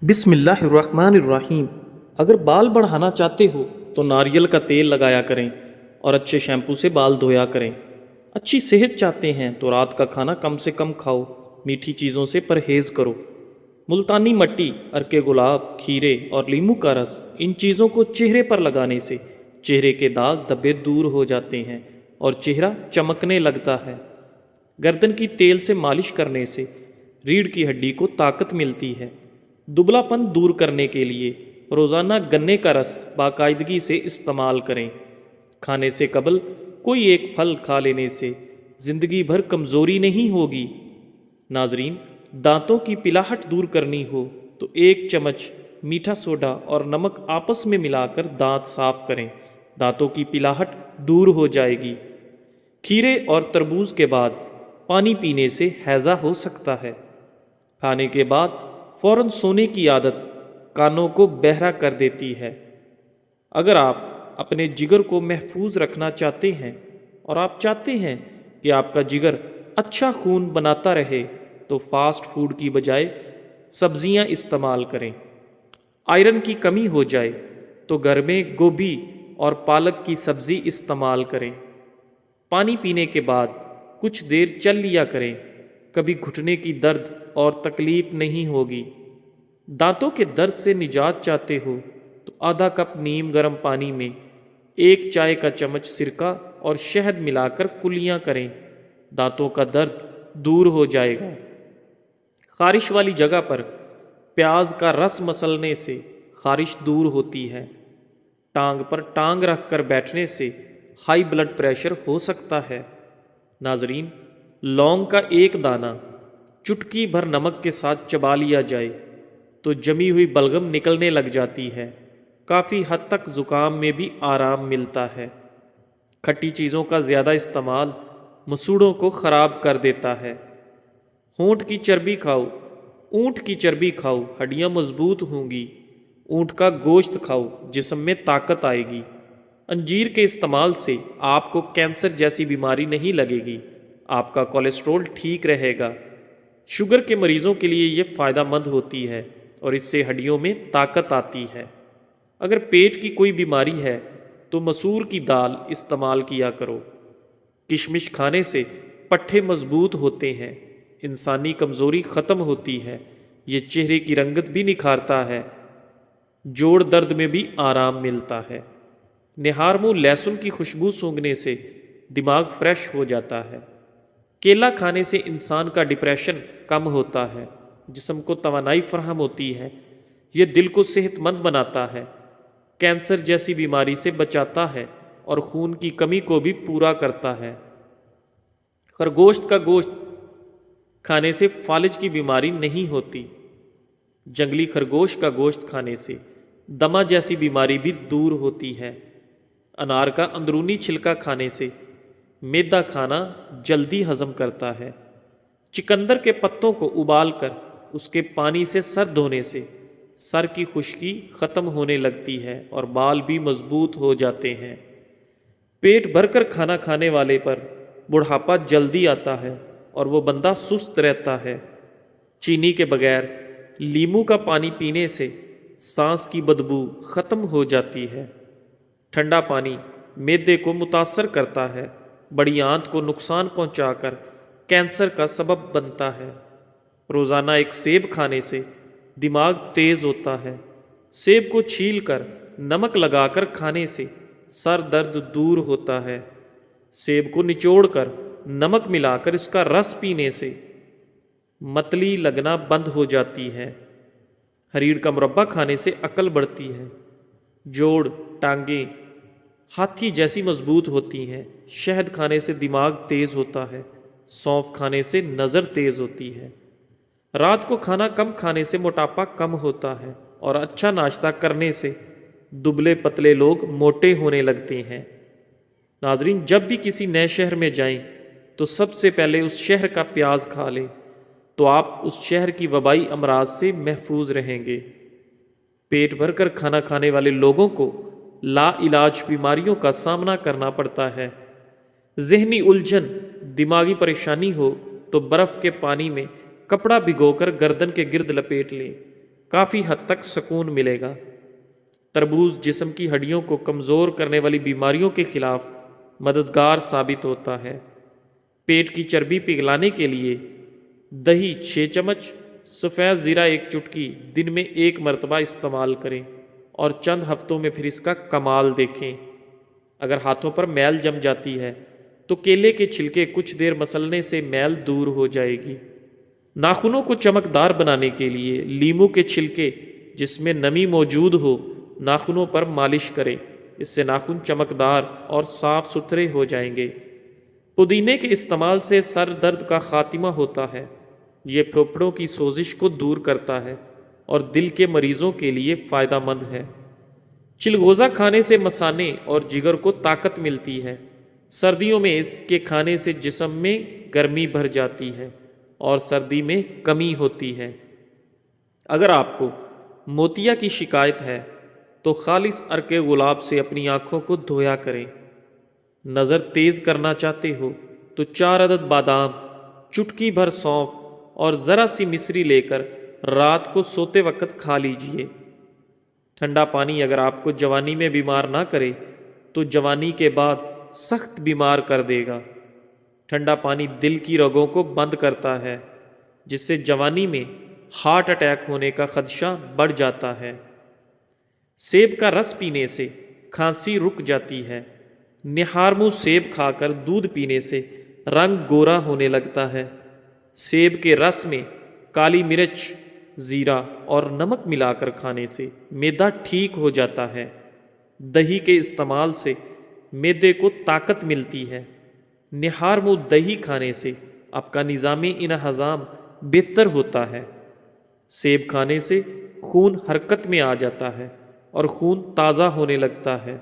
بسم اللہ الرحمن الرحیم۔ اگر بال بڑھانا چاہتے ہو تو ناریل کا تیل لگایا کریں اور اچھے شیمپو سے بال دھویا کریں۔ اچھی صحت چاہتے ہیں تو رات کا کھانا کم سے کم کھاؤ، میٹھی چیزوں سے پرہیز کرو۔ ملتانی مٹی، ارک گلاب، کھیرے اور لیمو کا رس، ان چیزوں کو چہرے پر لگانے سے چہرے کے داغ دھبے دور ہو جاتے ہیں اور چہرہ چمکنے لگتا ہے۔ گردن کی تیل سے مالش کرنے سے ریڑھ کی ہڈی کو طاقت ملتی ہے۔ دبلا پن دور کرنے کے لیے روزانہ گنے کا رس باقاعدگی سے استعمال کریں۔ کھانے سے قبل کوئی ایک پھل کھا لینے سے زندگی بھر کمزوری نہیں ہوگی۔ ناظرین، دانتوں کی پلاہٹ دور کرنی ہو تو 1 چمچ میٹھا سوڈا اور نمک آپس میں ملا کر دانت صاف کریں، دانتوں کی پلاہٹ دور ہو جائے گی۔ کھیرے اور تربوز کے بعد پانی پینے سے ہیضہ ہو سکتا ہے۔ کھانے کے بعد فوراً سونے کی عادت کانوں کو بہرا کر دیتی ہے۔ اگر آپ اپنے جگر کو محفوظ رکھنا چاہتے ہیں اور آپ چاہتے ہیں کہ آپ کا جگر اچھا خون بناتا رہے تو فاسٹ فوڈ کی بجائے سبزیاں استعمال کریں۔ آئرن کی کمی ہو جائے تو گھر میں گوبھی اور پالک کی سبزی استعمال کریں۔ پانی پینے کے بعد کچھ دیر چل لیا کریں، کبھی گھٹنے کی درد اور تکلیف نہیں ہوگی۔ دانتوں کے درد سے نجات چاہتے ہو تو آدھا کپ نیم گرم پانی میں 1 چائے کا چمچ سرکہ اور شہد ملا کر کلیاں کریں، دانتوں کا درد دور ہو جائے گا۔ خارش والی جگہ پر پیاز کا رس مسلنے سے خارش دور ہوتی ہے۔ ٹانگ پر ٹانگ رکھ کر بیٹھنے سے ہائی بلڈ پریشر ہو سکتا ہے۔ ناظرین، لونگ کا ایک دانہ چٹکی بھر نمک کے ساتھ چبا لیا جائے تو جمی ہوئی بلغم نکلنے لگ جاتی ہے۔ کافی حد تک زکام میں بھی آرام ملتا ہے۔ کھٹی چیزوں کا زیادہ استعمال مسوڑوں کو خراب کر دیتا ہے۔ اونٹ کی چربی کھاؤ، ہڈیاں مضبوط ہوں گی۔ اونٹ کا گوشت کھاؤ، جسم میں طاقت آئے گی۔ انجیر کے استعمال سے آپ کو کینسر جیسی بیماری نہیں لگے گی، آپ کا کولیسٹرول ٹھیک رہے گا۔ شوگر کے مریضوں کے لیے یہ فائدہ مند ہوتی ہے اور اس سے ہڈیوں میں طاقت آتی ہے۔ اگر پیٹ کی کوئی بیماری ہے تو مسور کی دال استعمال کیا کرو۔ کشمش کھانے سے پٹھے مضبوط ہوتے ہیں، انسانی کمزوری ختم ہوتی ہے، یہ چہرے کی رنگت بھی نکھارتا ہے، جوڑ درد میں بھی آرام ملتا ہے۔ نہار منہ لہسن کی خوشبو سونگھنے سے دماغ فریش ہو جاتا ہے۔ کیلا کھانے سے انسان کا ڈپریشن کم ہوتا ہے، جسم کو توانائی فراہم ہوتی ہے، یہ دل کو صحت مند بناتا ہے، کینسر جیسی بیماری سے بچاتا ہے اور خون کی کمی کو بھی پورا کرتا ہے۔ خرگوش کا گوشت کھانے سے فالج کی بیماری نہیں ہوتی۔ جنگلی خرگوش کا گوشت کھانے سے دمہ جیسی بیماری بھی دور ہوتی ہے۔ انار کا اندرونی چھلکا کھانے سے میدا کھانا جلدی ہضم کرتا ہے۔ چقندر کے پتوں کو ابال کر اس کے پانی سے سر دھونے سے سر کی خشکی ختم ہونے لگتی ہے اور بال بھی مضبوط ہو جاتے ہیں۔ پیٹ بھر کر کھانا کھانے والے پر بڑھاپا جلدی آتا ہے اور وہ بندہ سست رہتا ہے۔ چینی کے بغیر لیمو کا پانی پینے سے سانس کی بدبو ختم ہو جاتی ہے۔ ٹھنڈا پانی معدے کو متاثر کرتا ہے، بڑی آنت کو نقصان پہنچا کر کینسر کا سبب بنتا ہے۔ روزانہ 1 سیب کھانے سے دماغ تیز ہوتا ہے۔ سیب کو چھیل کر نمک لگا کر کھانے سے سر درد دور ہوتا ہے۔ سیب کو نچوڑ کر نمک ملا کر اس کا رس پینے سے متلی لگنا بند ہو جاتی ہے۔ ہریڑ کا مربع کھانے سے عقل بڑھتی ہے، جوڑ، ٹانگیں ہاتھی جیسی مضبوط ہوتی ہیں۔ شہد کھانے سے دماغ تیز ہوتا ہے، سونف کھانے سے نظر تیز ہوتی ہے۔ رات کو کھانا کم کھانے سے موٹاپا کم ہوتا ہے اور اچھا ناشتہ کرنے سے دبلے پتلے لوگ موٹے ہونے لگتے ہیں۔ ناظرین، جب بھی کسی نئے شہر میں جائیں تو سب سے پہلے اس شہر کا پیاز کھا لیں تو آپ اس شہر کی وبائی امراض سے محفوظ رہیں گے۔ پیٹ بھر کر کھانا کھانے والے لوگوں کو لا علاج بیماریوں کا سامنا کرنا پڑتا ہے۔ ذہنی الجھن، دماغی پریشانی ہو تو برف کے پانی میں کپڑا بھگو کر گردن کے گرد لپیٹ لیں، کافی حد تک سکون ملے گا۔ تربوز جسم کی ہڈیوں کو کمزور کرنے والی بیماریوں کے خلاف مددگار ثابت ہوتا ہے۔ پیٹ کی چربی پگھلانے کے لیے دہی 6 چمچ، سفید زیرہ 1 چٹکی دن میں 1 مرتبہ استعمال کریں اور چند ہفتوں میں پھر اس کا کمال دیکھیں۔ اگر ہاتھوں پر میل جم جاتی ہے تو کیلے کے چھلکے کچھ دیر مسلنے سے میل دور ہو جائے گی۔ ناخنوں کو چمکدار بنانے کے لیے لیموں کے چھلکے جس میں نمی موجود ہو ناخنوں پر مالش کریں، اس سے ناخن چمکدار اور صاف ستھرے ہو جائیں گے۔ پودینے کے استعمال سے سر درد کا خاتمہ ہوتا ہے۔ یہ پھیپھڑوں کی سوزش کو دور کرتا ہے اور دل کے مریضوں کے لیے فائدہ مند ہے۔ چلغوزہ کھانے سے مثانے اور جگر کو طاقت ملتی ہے۔ سردیوں میں اس کے کھانے سے جسم میں گرمی بھر جاتی ہے اور سردی میں کمی ہوتی ہے۔ اگر آپ کو موتیا کی شکایت ہے تو خالص عرق گلاب سے اپنی آنکھوں کو دھویا کریں۔ نظر تیز کرنا چاہتے ہو تو 4 عدد بادام، چٹکی بھر سونف اور ذرا سی مصری لے کر رات کو سوتے وقت کھا لیجئے۔ ٹھنڈا پانی اگر آپ کو جوانی میں بیمار نہ کرے تو جوانی کے بعد سخت بیمار کر دے گا۔ ٹھنڈا پانی دل کی رگوں کو بند کرتا ہے جس سے جوانی میں ہارٹ اٹیک ہونے کا خدشہ بڑھ جاتا ہے۔ سیب کا رس پینے سے کھانسی رک جاتی ہے۔ نہارمو سیب کھا کر دودھ پینے سے رنگ گورا ہونے لگتا ہے۔ سیب کے رس میں کالی مرچ، زیرہ اور نمک ملا کر کھانے سے معدہ ٹھیک ہو جاتا ہے۔ دہی کے استعمال سے معدے کو طاقت ملتی ہے۔ نہارمو دہی کھانے سے آپ کا نظام انہضام بہتر ہوتا ہے۔ سیب کھانے سے خون حرکت میں آ جاتا ہے اور خون تازہ ہونے لگتا ہے۔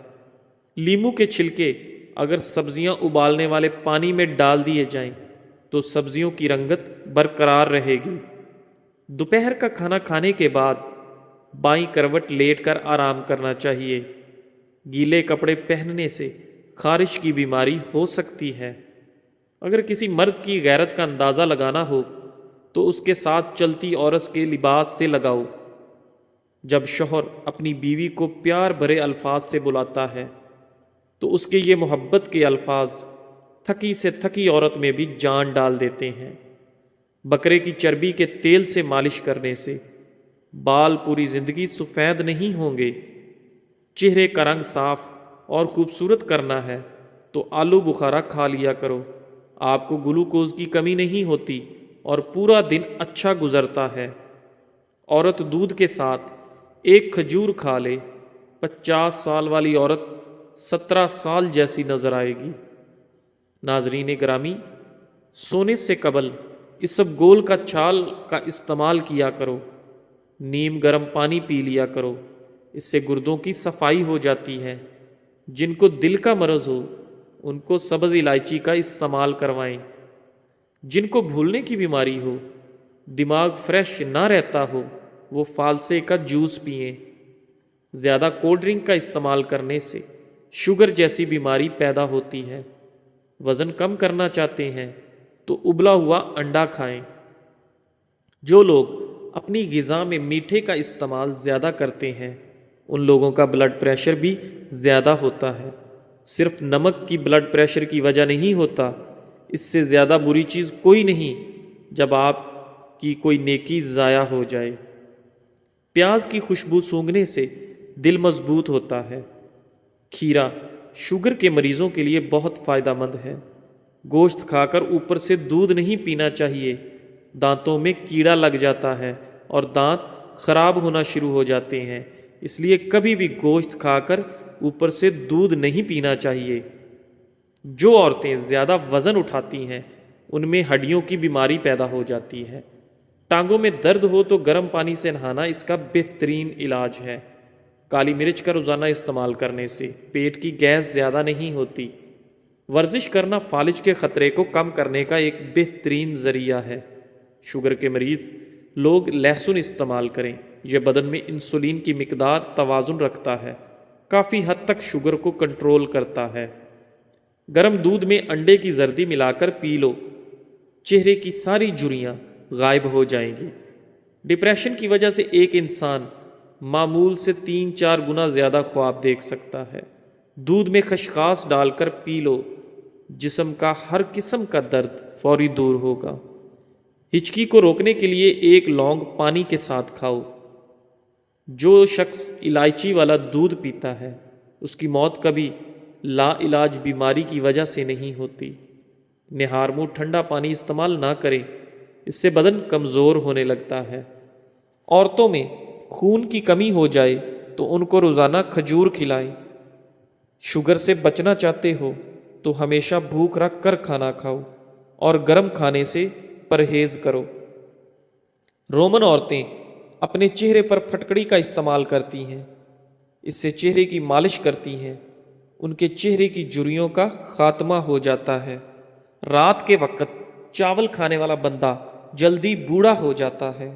لیموں کے چھلکے اگر سبزیاں ابالنے والے پانی میں ڈال دیے جائیں تو سبزیوں کی رنگت برقرار رہے گی۔ دوپہر کا کھانا کھانے کے بعد بائیں کروٹ لیٹ کر آرام کرنا چاہیے۔ گیلے کپڑے پہننے سے خارش کی بیماری ہو سکتی ہے۔ اگر کسی مرد کی غیرت کا اندازہ لگانا ہو تو اس کے ساتھ چلتی عورت کے لباس سے لگاؤ۔ جب شوہر اپنی بیوی کو پیار بھرے الفاظ سے بلاتا ہے تو اس کے یہ محبت کے الفاظ تھکی سے تھکی عورت میں بھی جان ڈال دیتے ہیں۔ بکرے کی چربی کے تیل سے مالش کرنے سے بال پوری زندگی سفید نہیں ہوں گے۔ چہرے کا رنگ صاف اور خوبصورت کرنا ہے تو آلو بخارا کھا لیا کرو۔ آپ کو گلوکوز کی کمی نہیں ہوتی اور پورا دن اچھا گزرتا ہے۔ عورت دودھ کے ساتھ 1 کھجور کھا لے، 50 سال والی عورت 17 سال جیسی نظر آئے گی۔ ناظرین گرامی، سونے سے قبل اسبگول کا چھال کا استعمال کیا کرو۔ نیم گرم پانی پی لیا کرو، اس سے گردوں کی صفائی ہو جاتی ہے۔ جن کو دل کا مرض ہو ان کو سبز الائچی کا استعمال کروائیں۔ جن کو بھولنے کی بیماری ہو، دماغ فریش نہ رہتا ہو، وہ فالسے کا جوس پئیں۔ زیادہ کولڈ ڈرنک کا استعمال کرنے سے شوگر جیسی بیماری پیدا ہوتی ہے۔ وزن کم کرنا چاہتے ہیں تو ابلا ہوا انڈا کھائیں۔ جو لوگ اپنی غذا میں میٹھے کا استعمال زیادہ کرتے ہیں ان لوگوں کا بلڈ پریشر بھی زیادہ ہوتا ہے۔ صرف نمک کی بلڈ پریشر کی وجہ نہیں ہوتا، اس سے زیادہ بری چیز کوئی نہیں جب آپ کی کوئی نیکی ضائع ہو جائے۔ پیاز کی خوشبو سونگھنے سے دل مضبوط ہوتا ہے۔ کھیرا شوگر کے مریضوں کے لیے بہت فائدہ مند ہے۔ گوشت کھا کر اوپر سے دودھ نہیں پینا چاہیے، دانتوں میں کیڑا لگ جاتا ہے اور دانت خراب ہونا شروع ہو جاتے ہیں، اس لیے کبھی بھی گوشت کھا کر اوپر سے دودھ نہیں پینا چاہیے۔ جو عورتیں زیادہ وزن اٹھاتی ہیں ان میں ہڈیوں کی بیماری پیدا ہو جاتی ہے۔ ٹانگوں میں درد ہو تو گرم پانی سے نہانا اس کا بہترین علاج ہے۔ کالی مرچ کا روزانہ استعمال کرنے سے پیٹ کی گیس زیادہ نہیں ہوتی۔ ورزش کرنا فالج کے خطرے کو کم کرنے کا ایک بہترین ذریعہ ہے۔ شوگر کے مریض لوگ لہسن استعمال کریں، یہ بدن میں انسولین کی مقدار توازن رکھتا ہے، کافی حد تک شوگر کو کنٹرول کرتا ہے۔ گرم دودھ میں انڈے کی زردی ملا کر پی لو، چہرے کی ساری جھریاں غائب ہو جائیں گی۔ ڈپریشن کی وجہ سے ایک انسان معمول سے 3-4 گنا زیادہ خواب دیکھ سکتا ہے۔ دودھ میں خشخاش ڈال کر پی لو، جسم کا ہر قسم کا درد فوری دور ہوگا۔ ہچکی کو روکنے کے لیے 1 لونگ پانی کے ساتھ کھاؤ۔ جو شخص الائچی والا دودھ پیتا ہے اس کی موت کبھی لا علاج بیماری کی وجہ سے نہیں ہوتی۔ نہار منہ ٹھنڈا پانی استعمال نہ کریں، اس سے بدن کمزور ہونے لگتا ہے۔ عورتوں میں خون کی کمی ہو جائے تو ان کو روزانہ کھجور کھلائیں۔ شوگر سے بچنا چاہتے ہو تو ہمیشہ بھوک رکھ کر کھانا کھاؤ اور گرم کھانے سے پرہیز کرو۔ رومن عورتیں اپنے چہرے پر پھٹکڑی کا استعمال کرتی ہیں، اس سے چہرے کی مالش کرتی ہیں، ان کے چہرے کی جھریوں کا خاتمہ ہو جاتا ہے۔ رات کے وقت چاول کھانے والا بندہ جلدی بوڑھا ہو جاتا ہے۔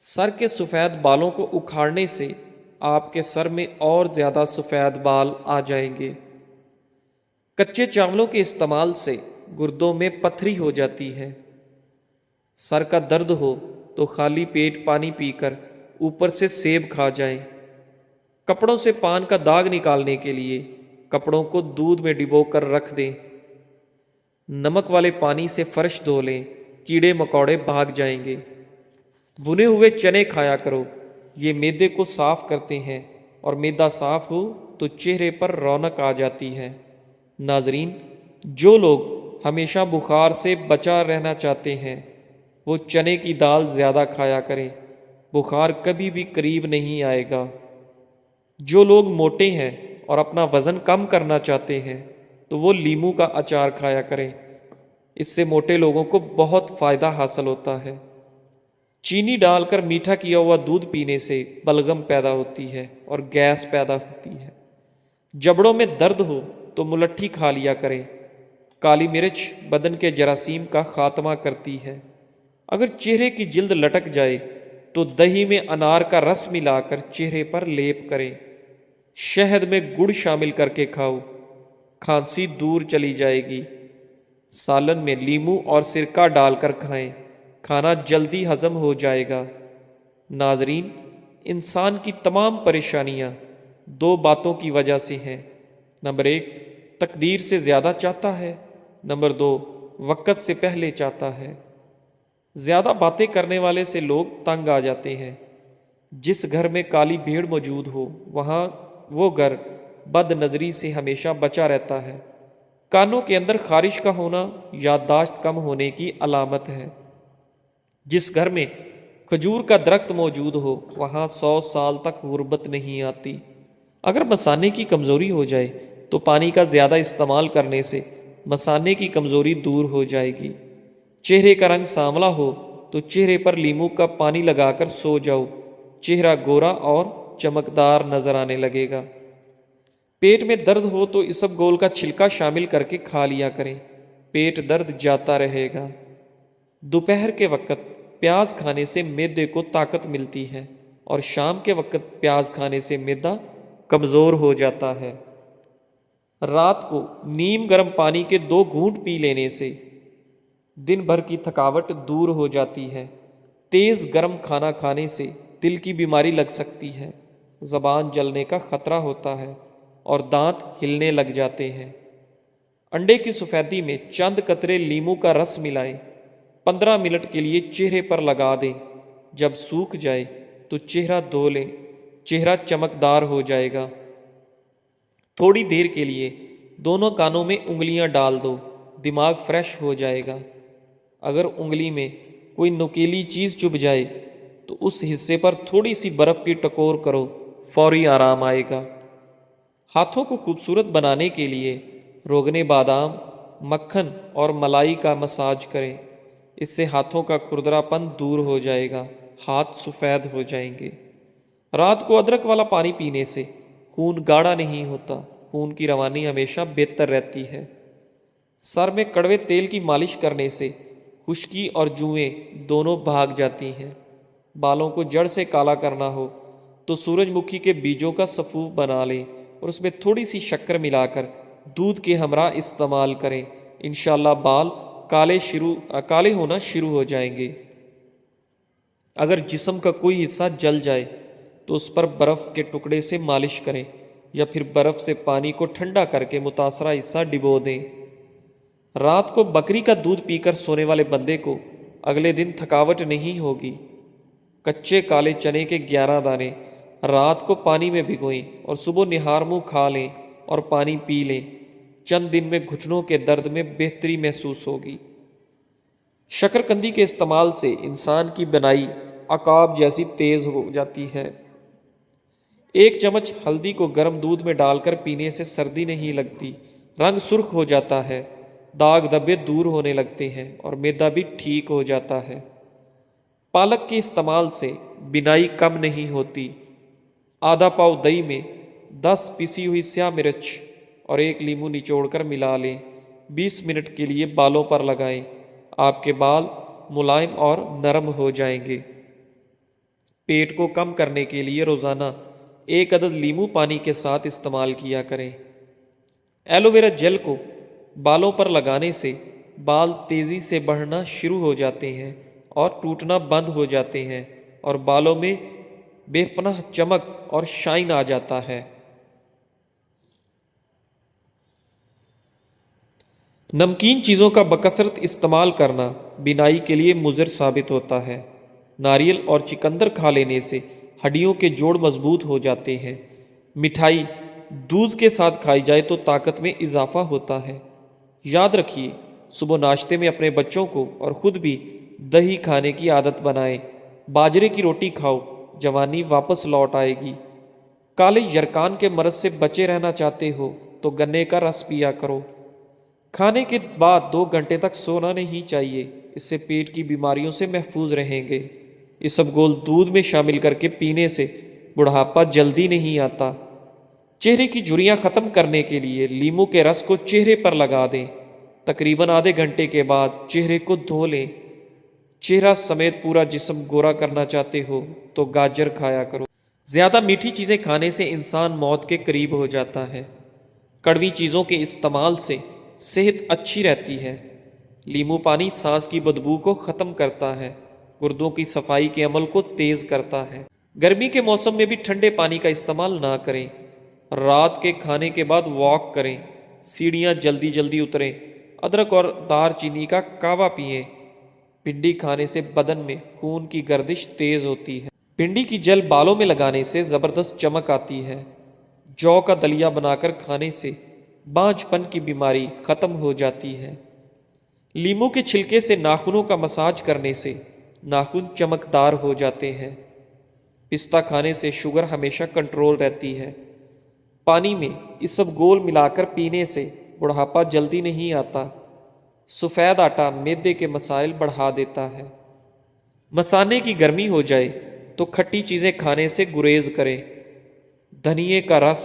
سر کے سفید بالوں کو اکھاڑنے سے آپ کے سر میں اور زیادہ سفید بال آ جائیں گے۔ کچے چاولوں کے استعمال سے گردوں میں پتھری ہو جاتی ہے۔ سر کا درد ہو تو خالی پیٹ پانی پی کر اوپر سے سیب کھا جائیں۔ کپڑوں سے پان کا داغ نکالنے کے لیے کپڑوں کو دودھ میں ڈبو کر رکھ دیں۔ نمک والے پانی سے فرش دھو لیں، کیڑے مکوڑے بھاگ جائیں گے۔ بھنے ہوئے چنے کھایا کرو، یہ معدے کو صاف کرتے ہیں اور معدہ صاف ہو تو چہرے پر رونق آ جاتی ہے۔ ناظرین، جو لوگ ہمیشہ بخار سے بچا رہنا چاہتے ہیں وہ چنے کی دال زیادہ کھایا کریں، بخار کبھی بھی قریب نہیں آئے گا۔ جو لوگ موٹے ہیں اور اپنا وزن کم کرنا چاہتے ہیں تو وہ لیموں کا اچار کھایا کریں، اس سے موٹے لوگوں کو بہت فائدہ حاصل ہوتا ہے۔ چینی ڈال کر میٹھا کیا ہوا دودھ پینے سے بلغم پیدا ہوتی ہے اور گیس پیدا ہوتی ہے۔ جبڑوں میں درد ہو تو ملٹھی کھا لیا کریں۔ کالی مرچ بدن کے جراثیم کا خاتمہ کرتی ہے۔ اگر چہرے کی جلد لٹک جائے تو دہی میں انار کا رس ملا کر چہرے پر لیپ کریں۔ شہد میں گڑ شامل کر کے کھاؤ، کھانسی دور چلی جائے گی۔ سالن میں لیموں اور سرکہ ڈال کر کھائیں، کھانا جلدی ہضم ہو جائے گا۔ ناظرین، انسان کی تمام پریشانیاں 2 باتوں کی وجہ سے ہیں۔ نمبر 1 تقدیر سے زیادہ چاہتا ہے، نمبر 2 وقت سے پہلے چاہتا ہے۔ زیادہ باتیں کرنے والے سے لوگ تنگ آ جاتے ہیں۔ جس گھر میں کالی بھیڑ موجود ہو وہاں وہ گھر بد نظری سے ہمیشہ بچا رہتا ہے۔ کانوں کے اندر خارش کا ہونا یادداشت کم ہونے کی علامت ہے۔ جس گھر میں کھجور کا درخت موجود ہو وہاں 100 سال تک غربت نہیں آتی۔ اگر مثانے کی کمزوری ہو جائے تو پانی کا زیادہ استعمال کرنے سے مثانے کی کمزوری دور ہو جائے گی۔ چہرے کا رنگ سانولا ہو تو چہرے پر لیموں کا پانی لگا کر سو جاؤ، چہرہ گورا اور چمکدار نظر آنے لگے گا۔ پیٹ میں درد ہو تو اسب گول کا چھلکا شامل کر کے کھا لیا کریں، پیٹ درد جاتا رہے گا۔ دوپہر کے وقت پیاز کھانے سے معدے کو طاقت ملتی ہے اور شام کے وقت پیاز کھانے سے معدہ کمزور ہو جاتا ہے۔ رات کو نیم گرم پانی کے 2 گھونٹ پی لینے سے دن بھر کی تھکاوٹ دور ہو جاتی ہے۔ تیز گرم کھانا کھانے سے دل کی بیماری لگ سکتی ہے، زبان جلنے کا خطرہ ہوتا ہے اور دانت ہلنے لگ جاتے ہیں۔ انڈے کی سفیدی میں چند قطرے لیموں کا رس ملائیں، 15 منٹ کے لیے چہرے پر لگا دیں۔ جب سوکھ جائے تو چہرہ دھو لیں، چہرہ چمکدار ہو جائے گا۔ تھوڑی دیر کے لیے دونوں کانوں میں انگلیاں ڈال دو، دماغ فریش ہو جائے گا۔ اگر انگلی میں کوئی نوکیلی چیز چبھ جائے تو اس حصے پر تھوڑی سی برف کی ٹکور کرو، فوری آرام آئے گا۔ ہاتھوں کو خوبصورت بنانے کے لیے روغن بادام، مکھن اور ملائی کا مساج کریں، اس سے ہاتھوں کا کھردرا پن دور ہو جائے گا، ہاتھ سفید ہو جائیں گے۔ رات کو ادرک والا پانی پینے سے خون گاڑھا نہیں ہوتا، خون کی روانی ہمیشہ بہتر رہتی ہے۔ سر میں کڑوے تیل کی مالش کرنے سے خشکی اور جوئیں دونوں بھاگ جاتی ہیں۔ بالوں کو جڑ سے کالا کرنا ہو تو سورج مکھی کے بیجوں کا سفوف بنا لیں اور اس میں تھوڑی سی شکر ملا کر دودھ کے ہمراہ استعمال کریں، انشاءاللہ بال کالے ہونا شروع ہو جائیں گے۔ اگر جسم کا کوئی حصہ جل جائے تو اس پر برف کے ٹکڑے سے مالش کریں یا پھر برف سے پانی کو ٹھنڈا کر کے متاثرہ حصہ ڈبو دیں۔ رات کو بکری کا دودھ پی کر سونے والے بندے کو اگلے دن تھکاوٹ نہیں ہوگی۔ کچے کالے چنے کے 11 دانے رات کو پانی میں بھگوئیں اور صبح نہار منہ کھا لیں اور پانی پی لیں۔ چند دن میں گھٹنوں کے درد میں بہتری محسوس ہوگی۔ شکرکندی کے استعمال سے انسان کی بینائی عقاب جیسی تیز ہو جاتی ہے۔ 1 چمچ ہلدی کو گرم دودھ میں ڈال کر پینے سے سردی نہیں لگتی، رنگ سرخ ہو جاتا ہے، داغ دھبے دور ہونے لگتے ہیں اور معدہ بھی ٹھیک ہو جاتا ہے۔ پالک کے استعمال سے بینائی کم نہیں ہوتی۔ آدھا پاؤ دہی میں 10 پیسی ہوئی سیاہ مرچ اور 1 لیمو نچوڑ کر ملا لیں۔ 20 منٹ کے لیے بالوں پر لگائیں، آپ کے بال ملائم اور نرم ہو جائیں گے۔ پیٹ کو کم کرنے کے لیے روزانہ 1 عدد لیمو پانی کے ساتھ استعمال کیا کریں۔ ایلو ویرا جیل کو بالوں پر لگانے سے بال تیزی سے بڑھنا شروع ہو جاتے ہیں اور ٹوٹنا بند ہو جاتے ہیں اور بالوں میں بے پناہ چمک اور شائن آ جاتا ہے۔ نمکین چیزوں کا بکثرت استعمال کرنا بینائی کے لیے مضر ثابت ہوتا ہے۔ ناریل اور چقندر کھا لینے سے ہڈیوں کے جوڑ مضبوط ہو جاتے ہیں۔ مٹھائی دودھ کے ساتھ کھائی جائے تو طاقت میں اضافہ ہوتا ہے۔ یاد رکھیے، صبح ناشتے میں اپنے بچوں کو اور خود بھی دہی کھانے کی عادت بنائیں۔ باجرے کی روٹی کھاؤ، جوانی واپس لوٹ آئے گی۔ کالے یرکان کے مرض سے بچے رہنا چاہتے ہو تو گنے کا رس پیا کرو۔ کھانے کے بعد 2 گھنٹے تک سونا نہیں چاہیے، اس سے پیٹ کی بیماریوں سے محفوظ رہیں گے۔ اسبگول دودھ میں شامل کر کے پینے سے بڑھاپا جلدی نہیں آتا۔ چہرے کی جھریاں ختم کرنے کے لیے لیمو کے رس کو چہرے پر لگا دیں۔ تقریباً آدھے گھنٹے کے بعد چہرے کو دھو لیں۔ چہرہ سمیت پورا جسم گورا کرنا چاہتے ہو تو گاجر کھایا کرو۔ زیادہ میٹھی چیزیں کھانے سے انسان موت کے قریب ہو جاتا ہے۔ کڑوی چیزوں کے استعمال سے صحت اچھی رہتی ہے۔ لیمو پانی سانس کی بدبو کو ختم کرتا ہے، گردوں کی صفائی کے عمل کو تیز کرتا ہے۔ گرمی کے موسم میں بھی ٹھنڈے پانی کا استعمال نہ کریں۔ رات کے کھانے کے بعد واک کریں، سیڑھیاں جلدی جلدی اتریں، ادرک اور دار چینی کا کہوہ پئیں۔ پنڈی کھانے سے بدن میں خون کی گردش تیز ہوتی ہے۔ پنڈی کی جل بالوں میں لگانے سے زبردست چمک آتی ہے۔ جو کا دلیا بنا کر کھانے سے بانجھ پن کی بیماری ختم ہو جاتی ہے۔ لیمو کے چھلکے سے ناخنوں کا مساج کرنے سے ناخن چمکدار ہو جاتے ہیں۔ پستہ کھانے سے شوگر ہمیشہ کنٹرول رہتی ہے۔ پانی میں اسبگول ملا کر پینے سے بڑھاپا جلدی نہیں آتا۔ سفید آٹا معدے کے مسائل بڑھا دیتا ہے۔ مثانے کی گرمی ہو جائے تو کھٹی چیزیں کھانے سے گریز کریں۔ دھنیے کا رس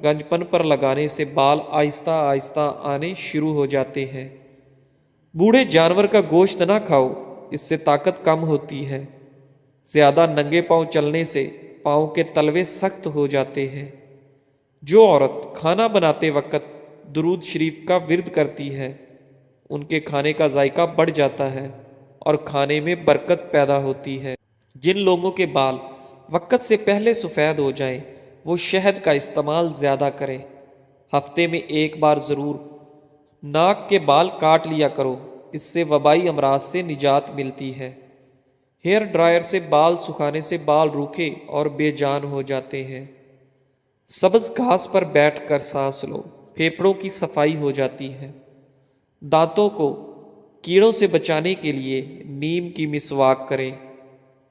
گنجپن پر لگانے سے بال آہستہ آہستہ آنے شروع ہو جاتے ہیں۔ بوڑھے جانور کا گوشت نہ کھاؤ، اس سے طاقت کم ہوتی ہے۔ زیادہ ننگے پاؤں چلنے سے پاؤں کے تلوے سخت ہو جاتے ہیں۔ جو عورت کھانا بناتے وقت درود شریف کا ورد کرتی ہے، ان کے کھانے کا ذائقہ بڑھ جاتا ہے اور کھانے میں برکت پیدا ہوتی ہے۔ جن لوگوں کے بال وقت سے پہلے سفید ہو جائیں وہ شہد کا استعمال زیادہ کریں۔ ہفتے میں 1 بار ضرور ناک کے بال کاٹ لیا کرو، اس سے وبائی امراض سے نجات ملتی ہے۔ ہیئر ڈرائر سے بال سکھانے سے بال روکھے اور بے جان ہو جاتے ہیں۔ سبز گھاس پر بیٹھ کر سانس لو، پھیپھڑوں کی صفائی ہو جاتی ہے۔ دانتوں کو کیڑوں سے بچانے کے لیے نیم کی مسواک کریں۔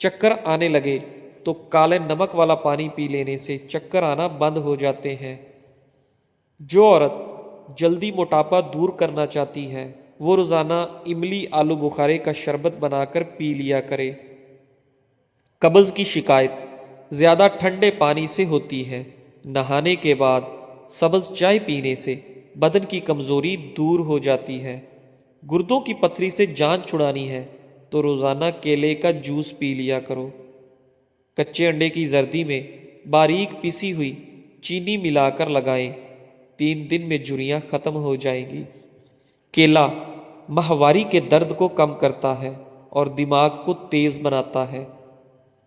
چکر آنے لگے تو کالے نمک والا پانی پی لینے سے چکر آنا بند ہو جاتے ہیں۔ جو عورت جلدی موٹاپا دور کرنا چاہتی ہے وہ روزانہ املی آلو بخارے کا شربت بنا کر پی لیا کرے۔ قبض کی شکایت زیادہ ٹھنڈے پانی سے ہوتی ہے۔ نہانے کے بعد سبز چائے پینے سے بدن کی کمزوری دور ہو جاتی ہے۔ گردوں کی پتھری سے جان چھڑانی ہے تو روزانہ کیلے کا جوس پی لیا کرو۔ کچے انڈے کی زردی میں باریک پیسی ہوئی چینی ملا کر لگائیں، 3 دن میں جھریاں ختم ہو جائیں گی۔ کیلا ماہواری کے درد کو کم کرتا ہے اور دماغ کو تیز بناتا ہے۔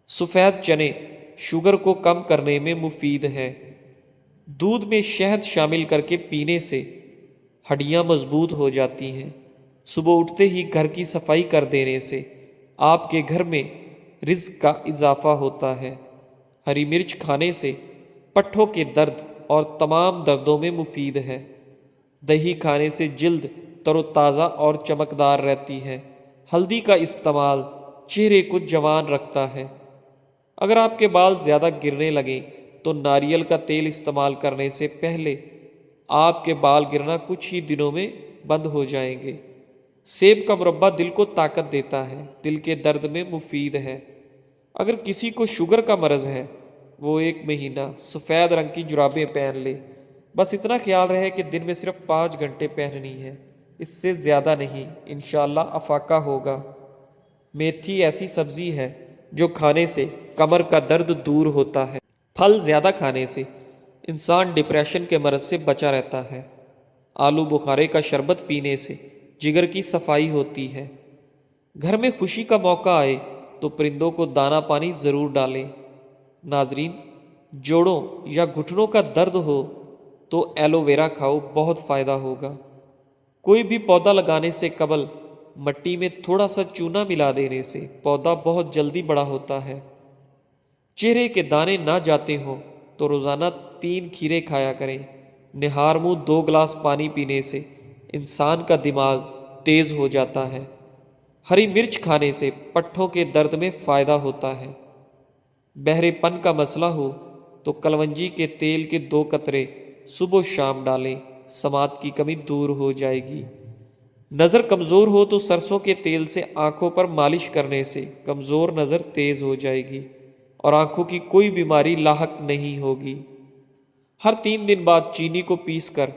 سفید چنے شوگر کو کم کرنے میں مفید ہے۔ دودھ میں شہد شامل کر کے پینے سے ہڈیاں مضبوط ہو جاتی ہیں۔ صبح اٹھتے ہی گھر کی صفائی کر دینے سے آپ کے گھر میں رزق کا اضافہ ہوتا ہے۔ ہری مرچ کھانے سے پٹھوں کے درد اور تمام دردوں میں مفید ہے۔ دہی کھانے سے جلد تر و تازہ اور چمکدار رہتی ہے۔ ہلدی کا استعمال چہرے کو جوان رکھتا ہے۔ اگر آپ کے بال زیادہ گرنے لگیں تو ناریل کا تیل استعمال کرنے سے پہلے آپ کے بال گرنا کچھ ہی دنوں میں بند ہو جائیں گے۔ سیب کا مربہ دل کو طاقت دیتا ہے، دل کے درد میں مفید ہے۔ اگر کسی کو شوگر کا مرض ہے وہ 1 مہینہ سفید رنگ کی جرابیں پہن لے۔ بس اتنا خیال رہے کہ دن میں صرف 5 گھنٹے پہننی ہے، اس سے زیادہ نہیں، انشاءاللہ افاقہ ہوگا۔ میتھی ایسی سبزی ہے جو کھانے سے کمر کا درد دور ہوتا ہے۔ پھل زیادہ کھانے سے انسان ڈپریشن کے مرض سے بچا رہتا ہے۔ آلو بخارے کا شربت پینے سے جگر کی صفائی ہوتی ہے۔ گھر میں خوشی کا موقع آئے تو پرندوں کو دانہ پانی ضرور ڈالیں۔ ناظرین، جوڑوں یا گھٹنوں کا درد ہو تو ایلو ویرا کھاؤ، بہت فائدہ ہوگا۔ کوئی بھی پودا لگانے سے قبل مٹی میں تھوڑا سا چونا ملا دینے سے پودا بہت جلدی بڑا ہوتا ہے۔ چہرے کے دانے نہ جاتے ہوں تو روزانہ 3 کھیرے کھایا کریں۔ نہار منہ 2 گلاس پانی پینے سے انسان کا دماغ تیز ہو جاتا ہے۔ ہری مرچ کھانے سے پٹھوں کے درد میں فائدہ ہوتا ہے۔ بہرے پن کا مسئلہ ہو تو کلونجی کے تیل کے 2 قطرے صبح و شام ڈالیں، سماعت کی کمی دور ہو جائے گی۔ نظر کمزور ہو تو سرسوں کے تیل سے آنکھوں پر مالش کرنے سے کمزور نظر تیز ہو جائے گی اور آنکھوں کی کوئی بیماری لاحق نہیں ہوگی۔ ہر 3 دن بعد چینی کو پیس کر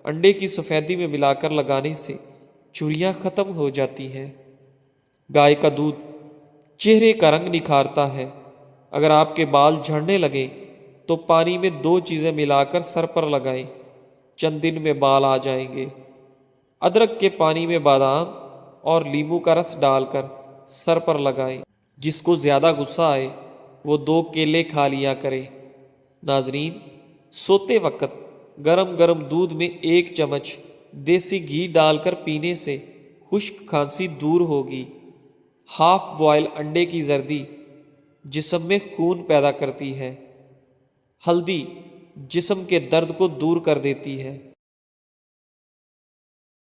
انڈے کی سفیدی میں ملا کر لگانے سے جھریاں ختم ہو جاتی ہیں۔ گائے کا دودھ چہرے کا رنگ نکھارتا ہے۔ اگر آپ کے بال جھڑنے لگیں تو پانی میں 2 چیزیں ملا کر سر پر لگائیں، چند دن میں بال آ جائیں گے۔ ادرک کے پانی میں بادام اور لیموں کا رس ڈال کر سر پر لگائیں۔ جس کو زیادہ غصہ آئے وہ 2 کیلے کھا لیا کرے۔ ناظرین، سوتے وقت گرم گرم دودھ میں 1 چمچ دیسی گھی ڈال کر پینے سے خشک کھانسی دور ہوگی۔ ہاف بوائل انڈے کی زردی جسم میں خون پیدا کرتی ہے۔ ہلدی جسم کے درد کو دور کر دیتی ہے۔